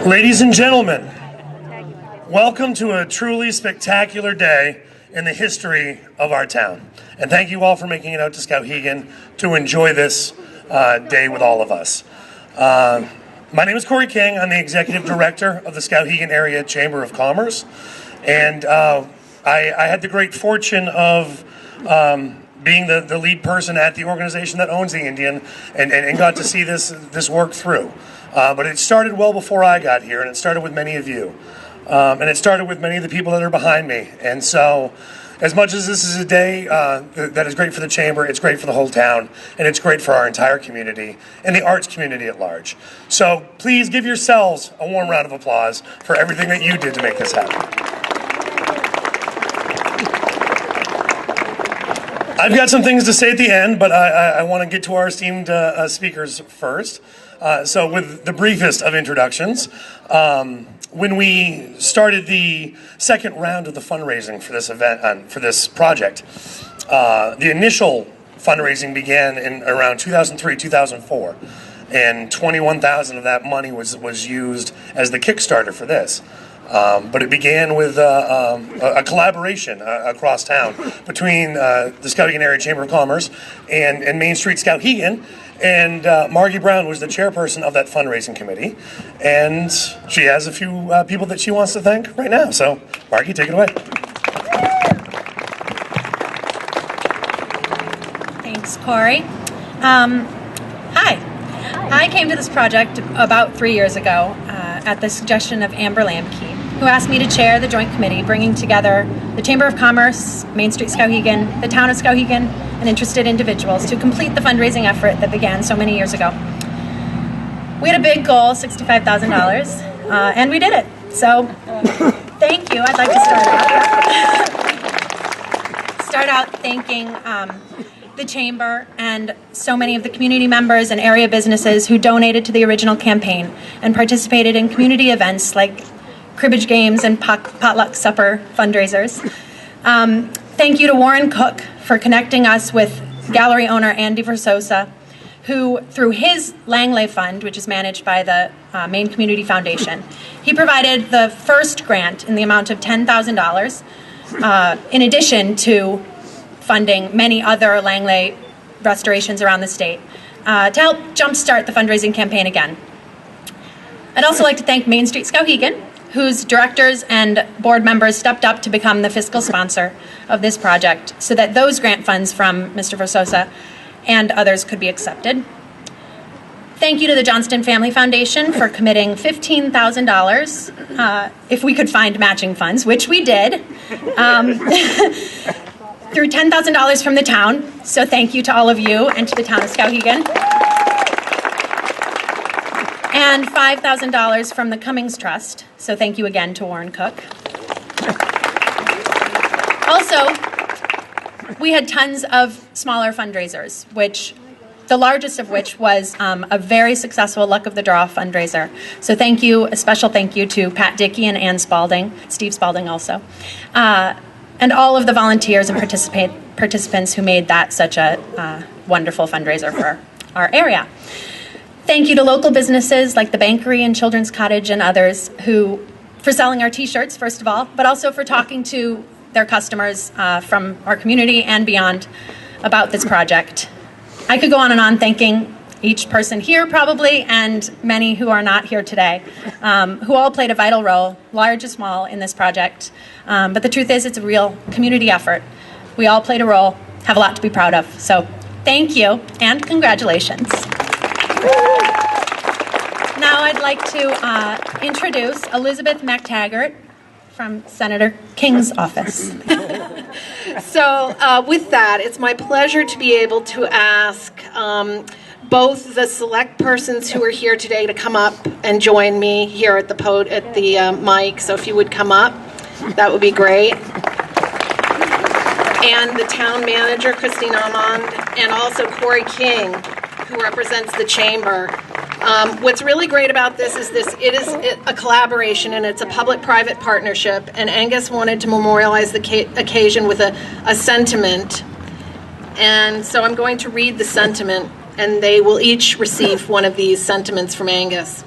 Ladies and gentlemen, welcome to a truly spectacular day in the history of our town. And thank you all for making it out to Skowhegan to enjoy this day with all of us. My name is Corey King. I'm the Executive Director of the Skowhegan Area Chamber of Commerce. And I had the great fortune of being the lead person at the organization that owns the Indian and got to see this work through. But it started well before I got here, and it started with many of you. And it started with many of the people that are behind me. And so, as much as this is a day that is great for the Chamber, it's great for the whole town, and it's great for our entire community and the arts community at large. So please give yourselves a warm round of applause for everything that you did to make this happen. I've got some things to say at the end, but I want to get to our esteemed speakers first. So with the briefest of introductions, when we started the second round of the fundraising for this event, for this project, the initial fundraising began in around 2003, 2004, and 21,000 of that money was used as the Kickstarter for this. But it began with a collaboration across town between the Skowhegan Area Chamber of Commerce and Main Street Skowhegan. And Margie Brown was the chairperson of that fundraising committee. And she has a few people that she wants to thank right now. So, Margie, take it away. Thanks, Corey. Hi. I came to this project about 3 years ago at the suggestion of Amber Lamkey, who asked me to chair the joint committee bringing together the Chamber of Commerce, Main Street Skowhegan, the town of Skowhegan, and interested individuals to complete the fundraising effort that began so many years ago. We had a big goal, $65,000, and we did it. So, thank you. I'd like to start out thanking the Chamber and so many of the community members and area businesses who donated to the original campaign and participated in community events like cribbage games and potluck supper fundraisers. Thank you to Warren Cook for connecting us with gallery owner Andy Versosa, who, through his Langley Fund, which is managed by the Maine Community Foundation, he provided the first grant in the amount of $10,000, in addition to funding many other Langley restorations around the state, to help jumpstart the fundraising campaign again. I'd also like to thank Main Street Skowhegan, whose directors and board members stepped up to become the fiscal sponsor of this project so that those grant funds from Mr. Versosa and others could be accepted. Thank you to the Johnston Family Foundation for committing $15,000, if we could find matching funds, which we did, through $10,000 from the town. So thank you to all of you and to the town of Skowhegan. And $5,000 from the Cummings Trust. So thank you again to Warren Cook. Also, we had tons of smaller fundraisers, the largest of which was a very successful Luck of the Draw fundraiser. So thank you, a special thank you to Pat Dickey and Ann Spalding, Steve Spalding also, and all of the volunteers and participants who made that such a wonderful fundraiser for our area. Thank you to local businesses like the Bankery and Children's Cottage and others for selling our t-shirts, first of all, but also for talking to their customers from our community and beyond about this project. I could go on and on thanking each person here probably and many who are not here today, who all played a vital role, large or small, in this project. But the truth is it's a real community effort. We all played a role, have a lot to be proud of. So thank you and congratulations. Now I'd like to introduce Elizabeth McTaggart from Senator King's office. So with that, it's my pleasure to be able to ask both the select persons who are here today to come up and join me here at the mic. So if you would come up, that would be great. And the town manager, Christine Armand, and also Corey King, who represents the chamber. What's really great about this is it is a collaboration and it's a public-private partnership, and Angus wanted to memorialize the occasion with a sentiment, and so I'm going to read the sentiment, and they will each receive one of these sentiments from Angus.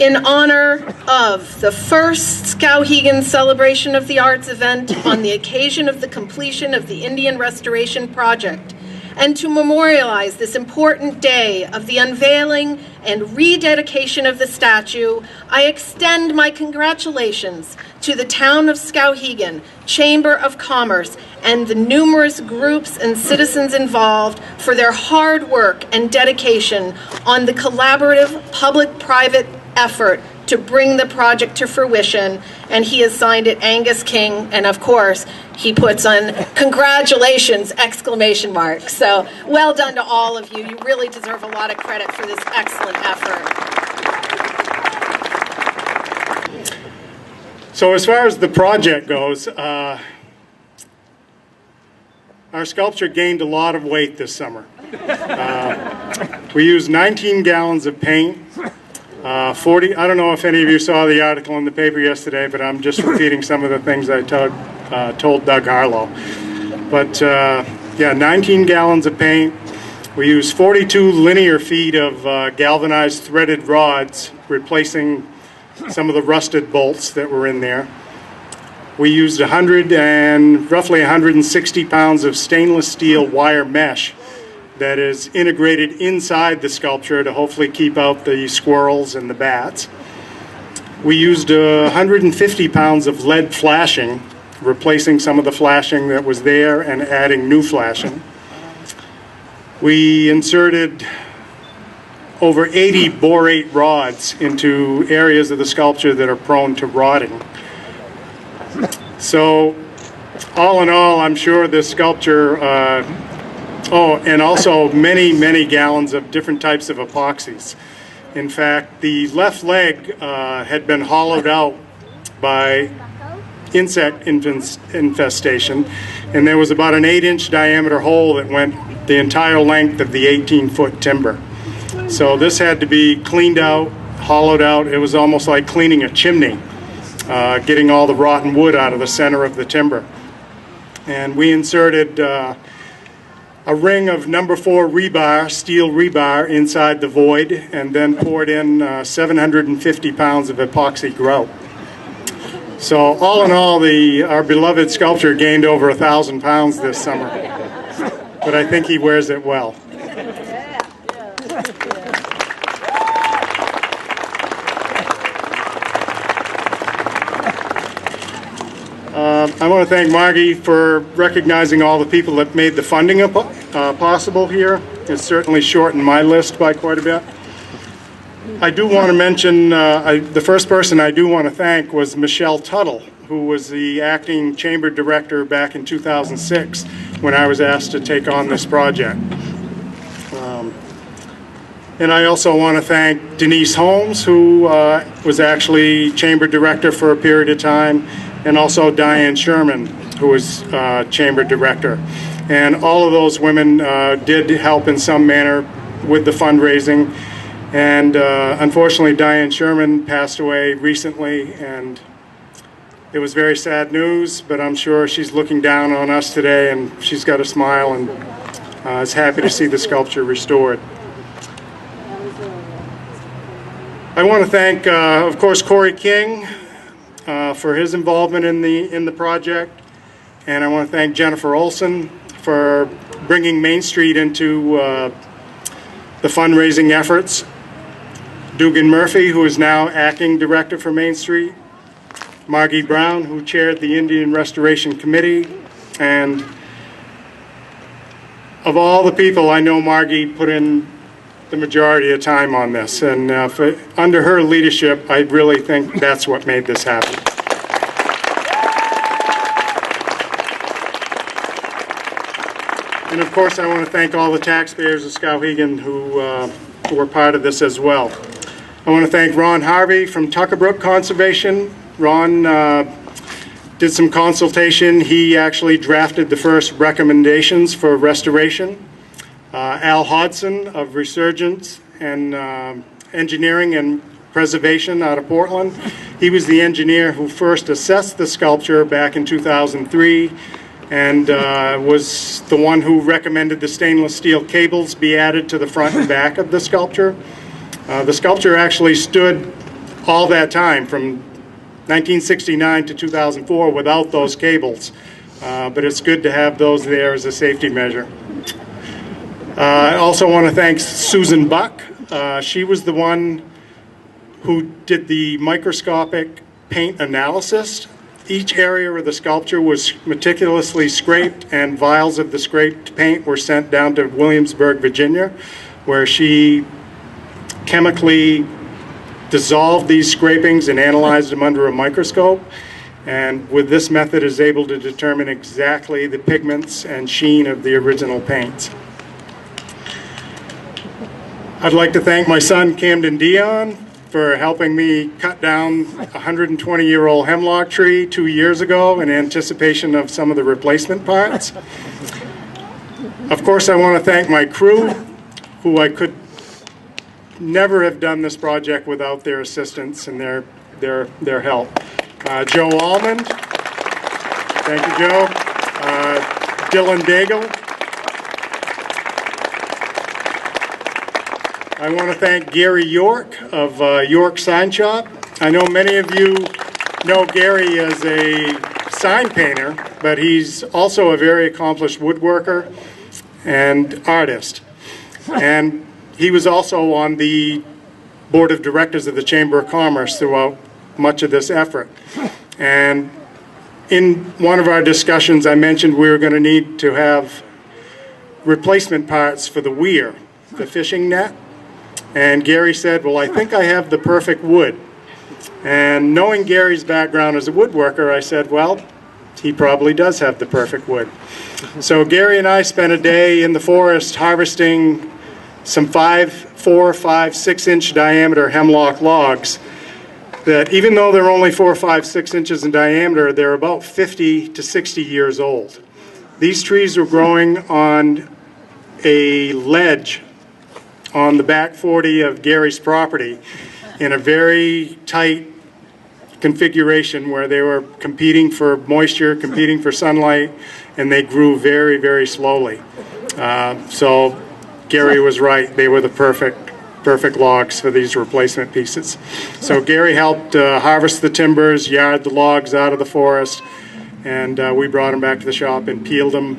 in honor of the first Skowhegan Celebration of the Arts event on the occasion of the completion of the Indian Restoration Project, and to memorialize this important day of the unveiling and rededication of the statue, I extend my congratulations to the Town of Skowhegan, Chamber of Commerce, and the numerous groups and citizens involved for their hard work and dedication on the collaborative public-private effort to bring the project to fruition. And he has signed it Angus King, and of course he puts on congratulations exclamation mark. So well done to all of you. You really deserve a lot of credit for this excellent effort. So as far as the project goes, our sculpture gained a lot of weight this summer. We used 19 gallons of paint, 40, I don't know if any of you saw the article in the paper yesterday, but I'm just repeating some of the things I told Doug Harlow. But yeah, 19 gallons of paint. We used 42 linear feet of galvanized threaded rods, replacing some of the rusted bolts that were in there. We used roughly 160 pounds of stainless steel wire mesh that is integrated inside the sculpture to hopefully keep out the squirrels and the bats. We used 150 pounds of lead flashing, replacing some of the flashing that was there and adding new flashing. We inserted over 80 borate rods into areas of the sculpture that are prone to rotting. So all in all, I'm sure this sculpture, and also many gallons of different types of epoxies. In fact, the left leg had been hollowed out by insect infestation, and there was about an 8-inch diameter hole that went the entire length of the 18-foot timber. So this had to be cleaned out, hollowed out. It was almost like cleaning a chimney, getting all the rotten wood out of the center of the timber. And we inserted a ring of number 4 rebar, steel rebar, inside the void, and then poured in 750 pounds of epoxy grout. So all in all, our beloved sculpture gained over 1,000 pounds this summer. But I think he wears it well. I want to thank Margie for recognizing all the people that made the funding possible here. It's certainly shortened my list by quite a bit. I do want to mention, the first person I do want to thank was Michelle Tuttle, who was the acting chamber director back in 2006 when I was asked to take on this project. And I also want to thank Denise Holmes, who was actually chamber director for a period of time, and also Diane Sherman, who was chamber director. And all of those women did help in some manner with the fundraising. And unfortunately, Diane Sherman passed away recently, and it was very sad news, but I'm sure she's looking down on us today, and she's got a smile and is happy to see the sculpture restored. I want to thank, of course, Corey King for his involvement in the project, and I want to thank Jennifer Olson for bringing Main Street into the fundraising efforts. Dugan Murphy, who is now acting director for Main Street. Margie Brown, who chaired the Indian Restoration Committee, and of all the people, I know Margie put in the majority of time on this, and under her leadership, I really think that's what made this happen. And of course, I want to thank all the taxpayers of Skowhegan who were part of this as well. I want to thank Ron Harvey from Tuckerbrook Conservation. Ron did some consultation. He actually drafted the first recommendations for restoration. Al Hodson of Resurgence and Engineering and Preservation out of Portland. He was the engineer who first assessed the sculpture back in 2003 and was the one who recommended the stainless steel cables be added to the front and back of the sculpture. The sculpture actually stood all that time from 1969 to 2004 without those cables. But it's good to have those there as a safety measure. I also want to thank Susan Buck. She was the one who did the microscopic paint analysis. Each area of the sculpture was meticulously scraped, and vials of the scraped paint were sent down to Williamsburg, Virginia, where she chemically dissolved these scrapings and analyzed them under a microscope. And with this method is able to determine exactly the pigments and sheen of the original paints. I'd like to thank my son Camden Dion for helping me cut down a 120-year-old hemlock tree 2 years ago in anticipation of some of the replacement parts. Of course, I want to thank my crew, who I could never have done this project without their assistance and their help. Joe Almond, thank you, Joe. Dylan Daigle. I want to thank Gary York of York Sign Shop. I know many of you know Gary as a sign painter, but he's also a very accomplished woodworker and artist. And he was also on the board of directors of the Chamber of Commerce throughout much of this effort. And in one of our discussions, I mentioned we were going to need to have replacement parts for the weir, the fishing net. And Gary said, well, I think I have the perfect wood. And knowing Gary's background as a woodworker, I said, well, he probably does have the perfect wood. So Gary and I spent a day in the forest harvesting some 4, 5, 6 inch diameter hemlock logs that, even though they're only 4, 5, 6 inches in diameter, they're about 50 to 60 years old. These trees were growing on a ledge on the back 40 of Gary's property in a very tight configuration where they were competing for moisture, competing for sunlight, and they grew very, very slowly. So Gary was right. They were the perfect logs for these replacement pieces. So Gary helped harvest the timbers, yard the logs out of the forest, and we brought them back to the shop and peeled them,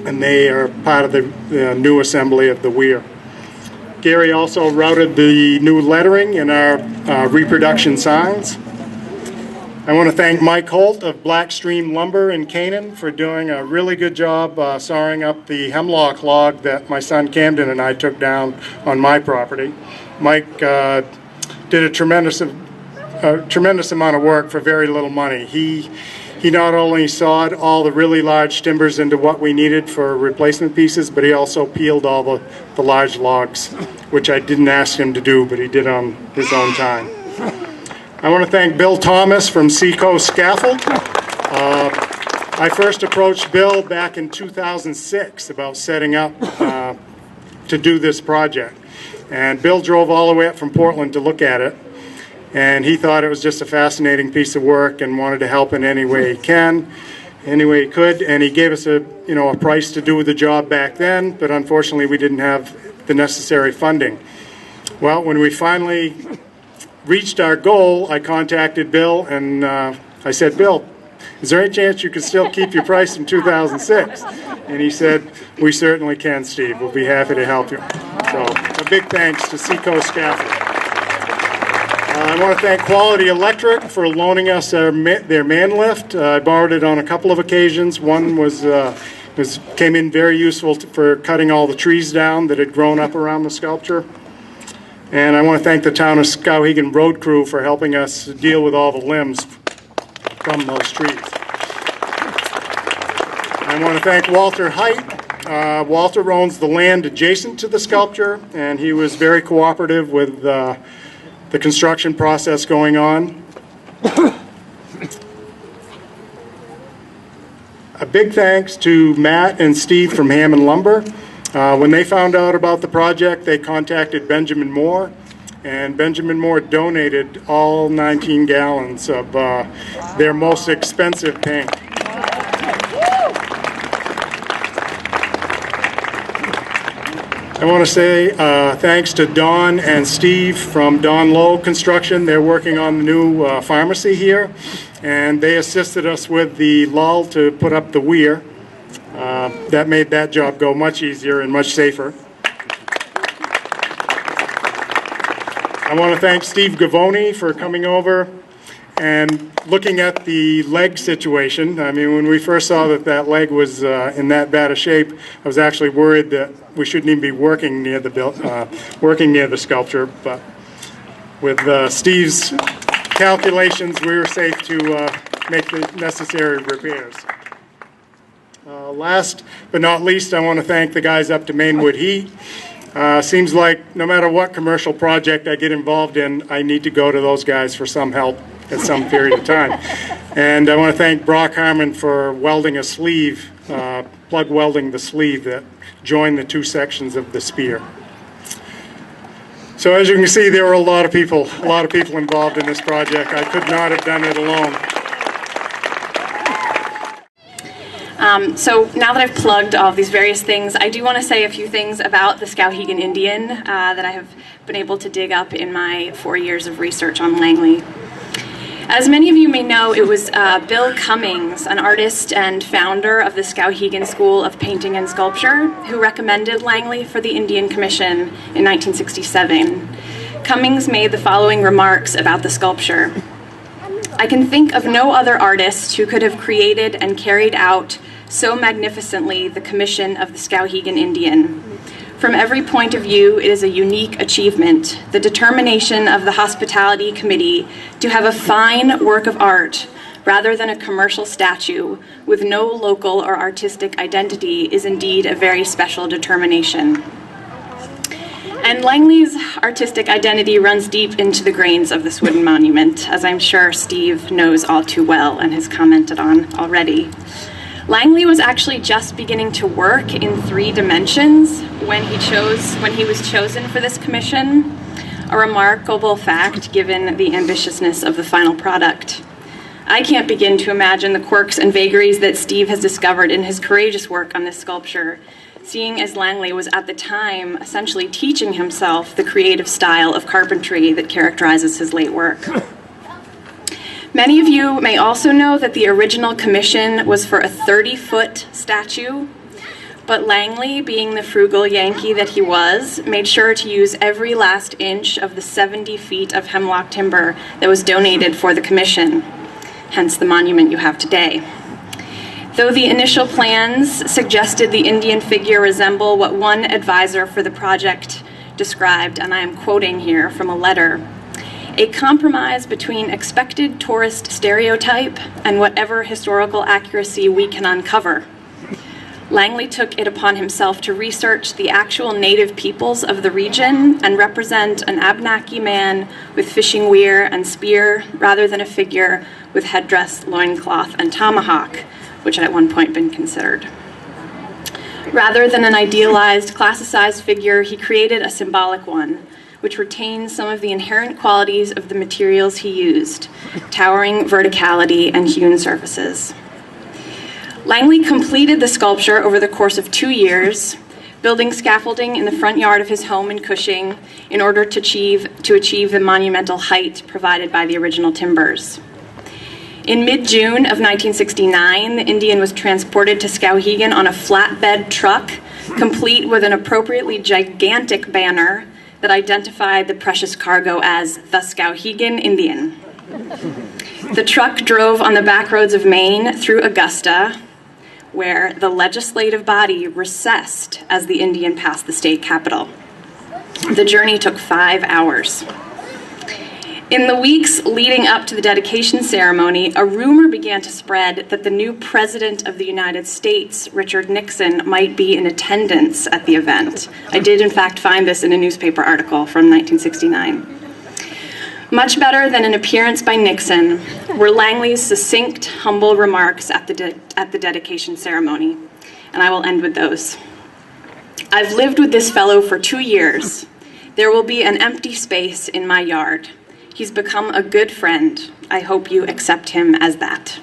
and they are part of the new assembly of the weir. Gary also routed the new lettering in our reproduction signs. I want to thank Mike Holt of Black Stream Lumber in Canaan for doing a really good job sawing up the hemlock log that my son Camden and I took down on my property. Mike did a tremendous amount of work for very little money. He not only sawed all the really large timbers into what we needed for replacement pieces, but he also peeled all the large logs, which I didn't ask him to do, but he did on his own time. I want to thank Bill Thomas from Seacoast Scaffold. I first approached Bill back in 2006 about setting up to do this project. And Bill drove all the way up from Portland to look at it. And he thought it was just a fascinating piece of work and wanted to help in any way he can, any way he could. And he gave us a price to do the job back then, but unfortunately we didn't have the necessary funding. Well, when we finally reached our goal, I contacted Bill and I said, Bill, is there any chance you can still keep your price from 2006? And he said, we certainly can, Steve. We'll be happy to help you. So a big thanks to Seacoast Scaffold. I want to thank Quality Electric for loaning us their man lift. I borrowed it on a couple of occasions. One came in very useful for cutting all the trees down that had grown up around the sculpture. And I want to thank the town of Skowhegan road crew for helping us deal with all the limbs from those trees. I want to thank Walter Height. Walter owns the land adjacent to the sculpture, and he was very cooperative with the construction process going on. A big thanks to Matt and Steve from Hammond Lumber. When they found out about the project, they contacted Benjamin Moore, and Benjamin Moore donated all 19 gallons of their most expensive paint. I want to say thanks to Don and Steve from Don Low Construction. They're working on the new pharmacy here, and they assisted us with the lull to put up the weir. That made that job go much easier and much safer. I want to thank Steve Gavoni for coming over and looking at the leg situation. I mean, when we first saw that that leg was in that bad a shape, I was actually worried that we shouldn't even be working near the sculpture. But with Steve's calculations, we were safe to make the necessary repairs. Last but not least, I want to thank the guys up to Mainwood Heat. Seems like no matter what commercial project I get involved in, I need to go to those guys for some help at some period of time. And I want to thank Brock Harmon for welding a sleeve, plug welding the sleeve that joined the two sections of the spear. So as you can see, there were a lot of people involved in this project. I could not have done it alone. So now that I've plugged all of these various things, I do want to say a few things about the Skowhegan Indian that I have been able to dig up in my 4 years of research on Langley. As many of you may know, it was Bill Cummings, an artist and founder of the Skowhegan School of Painting and Sculpture, who recommended Langley for the Indian Commission in 1967. Cummings made the following remarks about the sculpture. I can think of no other artist who could have created and carried out so magnificently the commission of the Skowhegan Indian. From every point of view, it is a unique achievement, the determination of the Hospitality Committee to have a fine work of art rather than a commercial statue with no local or artistic identity is indeed a very special determination. And Langley's artistic identity runs deep into the grains of this wooden monument, as I'm sure Steve knows all too well and has commented on already. Langley was actually just beginning to work in 3 dimensions when he was chosen for this commission, a remarkable fact given the ambitiousness of the final product. I can't begin to imagine the quirks and vagaries that Steve has discovered in his courageous work on this sculpture, seeing as Langley was at the time essentially teaching himself the creative style of carpentry that characterizes his late work. Many of you may also know that the original commission was for a 30-foot statue, but Langley, being the frugal Yankee that he was, made sure to use every last inch of the 70 feet of hemlock timber that was donated for the commission, hence the monument you have today. Though the initial plans suggested the Indian figure resemble what one advisor for the project described, and I am quoting here from a letter, a compromise between expected tourist stereotype and whatever historical accuracy we can uncover. Langley took it upon himself to research the actual native peoples of the region and represent an Abnaki man with fishing weir and spear rather than a figure with headdress, loincloth, and tomahawk, which had at one point been considered. Rather than an idealized, classicized figure, he created a symbolic one, which retains some of the inherent qualities of the materials he used, towering verticality and hewn surfaces. Langley completed the sculpture over the course of 2 years, building scaffolding in the front yard of his home in Cushing in order to achieve the monumental height provided by the original timbers. In mid-June of 1969, the Indian was transported to Skowhegan on a flatbed truck, complete with an appropriately gigantic banner that identified the precious cargo as the Skowhegan Indian. The truck drove on the back roads of Maine through Augusta, where the legislative body recessed as the Indian passed the state capitol. The journey took 5 hours. In the weeks leading up to the dedication ceremony, a rumor began to spread that the new President of the United States, Richard Nixon, might be in attendance at the event. I did, in fact, find this in a newspaper article from 1969. Much better than an appearance by Nixon were Langley's succinct, humble remarks at the dedication ceremony, and I will end with those. I've lived with this fellow for 2 years. There will be an empty space in my yard. He's become a good friend. I hope you accept him as that.